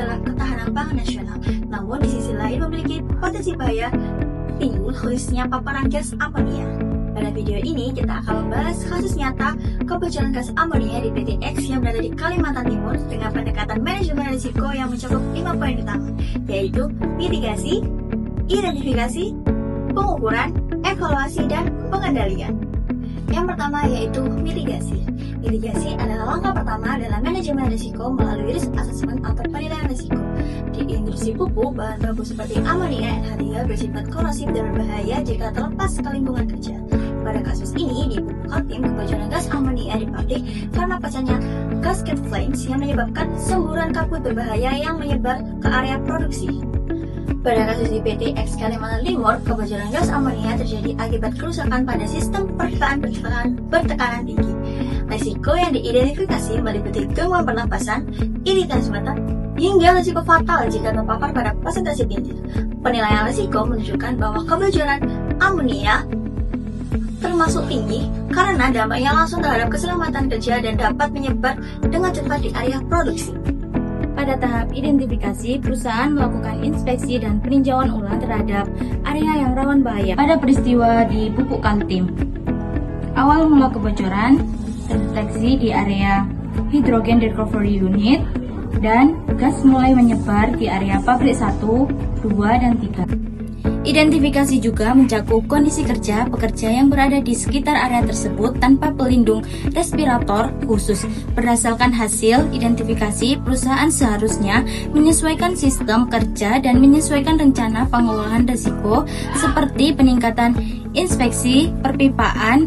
adalah ketahanan pangan nasional, namun di sisi lain memiliki potensi bahaya timbul khususnya paparan gas amonia. Pada video ini kita akan membahas kasus nyata kebocoran gas amonia di PT X yang berada di Kalimantan Timur dengan pendekatan manajemen risiko yang mencakup 5 poin utama, yaitu mitigasi, identifikasi, pengukuran, evaluasi, dan pengendalian. Yang pertama yaitu mitigasi. Mitigasi adalah langkah pertama dalam manajemen risiko melalui risk assessment atau penilaian risiko. Di industri pupuk, bahan baku seperti amonia NH3 bersifat korosif dan berbahaya jika terlepas ke lingkungan kerja. Pada kasus ini, di pupuk Kaltim, kebocoran gas amonia di pabrik karena pecahnya gasket flames yang menyebabkan semburan kabut berbahaya yang menyebar ke area produksi. Pada kasus di PT X Kalimantan Timur, kebocoran gas amonia terjadi akibat kerusakan pada sistem perpipaan bertekanan tinggi. Risiko yang diidentifikasi meliputi gangguan pernapasan, iritan mata, hingga risiko fatal jika terpapar pada presentasi tinggi. Penilaian risiko menunjukkan bahwa kebocoran amonia termasuk tinggi karena dampaknya langsung terhadap keselamatan kerja dan dapat menyebar dengan cepat di area produksi. Pada tahap identifikasi, perusahaan melakukan inspeksi dan peninjauan ulang terhadap area yang rawan bahaya. Pada peristiwa di pupuk Kaltim, awal mula kebocoran terdeteksi di area hydrogen recovery unit dan gas mulai menyebar di area pabrik 1, 2, dan 3. Identifikasi juga mencakup kondisi kerja pekerja yang berada di sekitar area tersebut tanpa pelindung respirator khusus. Berdasarkan hasil identifikasi, perusahaan seharusnya menyesuaikan sistem kerja dan menyesuaikan rencana pengelolaan risiko seperti peningkatan inspeksi, perpipaan,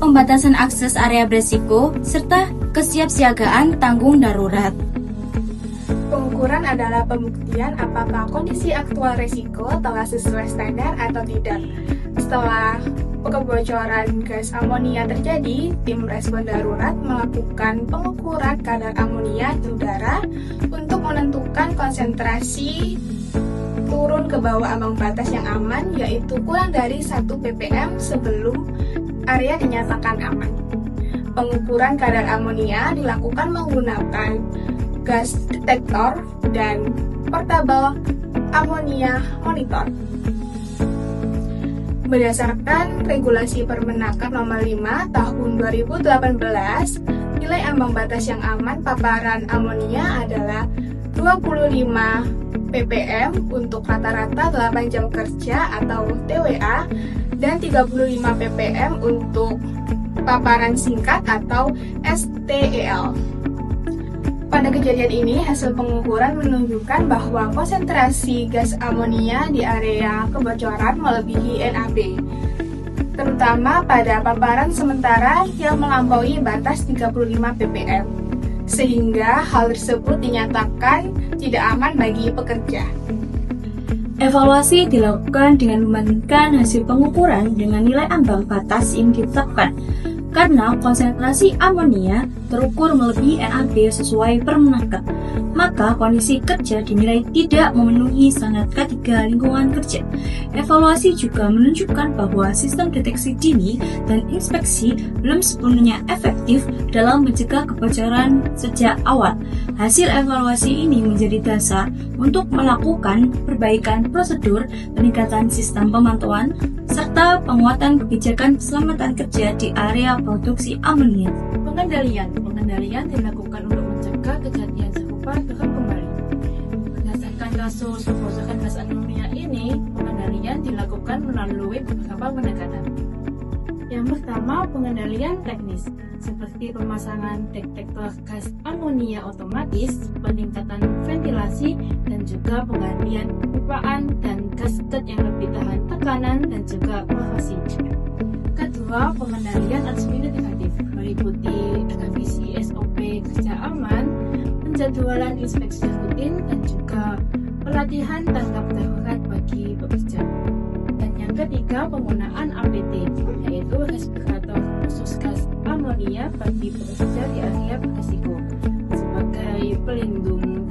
pembatasan akses area berisiko, serta kesiapsiagaan tanggung darurat. Pengukuran adalah pembuktian apakah kondisi aktual risiko telah sesuai standar atau tidak. Setelah kebocoran gas amonia terjadi, tim respon darurat melakukan pengukuran kadar amonia di udara untuk menentukan konsentrasi turun ke bawah ambang batas yang aman, yaitu kurang dari 1 ppm sebelum area dinyatakan aman. Pengukuran kadar amonia dilakukan menggunakan gas detektor dan portable ammonia monitor. Berdasarkan regulasi Permenaker nomor 5 tahun 2018, nilai ambang batas yang aman paparan amonia adalah 25 ppm untuk rata-rata 8 jam kerja atau TWA dan 35 ppm untuk paparan singkat atau STEL. Pada kejadian ini, hasil pengukuran menunjukkan bahwa konsentrasi gas amonia di area kebocoran melebihi NAB, terutama pada paparan sementara yang melampaui batas 35 ppm, sehingga hal tersebut dinyatakan tidak aman bagi pekerja. Evaluasi dilakukan dengan membandingkan hasil pengukuran dengan nilai ambang batas yang ditetapkan. Karena konsentrasi amonia terukur melebihi NAB sesuai Permenaker, maka kondisi kerja dinilai tidak memenuhi standar K3 lingkungan kerja. Evaluasi juga menunjukkan bahwa sistem deteksi dini dan inspeksi belum sepenuhnya efektif dalam mencegah kebocoran sejak awal. Hasil evaluasi ini menjadi dasar untuk melakukan perbaikan prosedur, peningkatan sistem pemantauan, serta penguatan kebijakan keselamatan kerja di area produksi amonia. Pengendalian dilakukan untuk mencegah kejadian serupa terulang kembali. Berdasarkan kasus kebocoran gas amonia ini, pengendalian dilakukan melalui beberapa pendekatan. Yang pertama, pengendalian teknis, seperti pemasangan detektor gas amonia otomatis, peningkatan ventilasi, dan juga penggantian pipaan dan gasket yang lebih tahan tekanan dan juga korrosi. Kedua, pengendalian administratif, meliputi revisi SOP kerja aman, penjadwalan inspeksi rutin, dan juga pelatihan tanggap darurat bagi pekerja. Dan yang ketiga, penggunaan APT, yaitu respirator khusus gas amonia bagi pekerja di area berisiko sebagai pelindung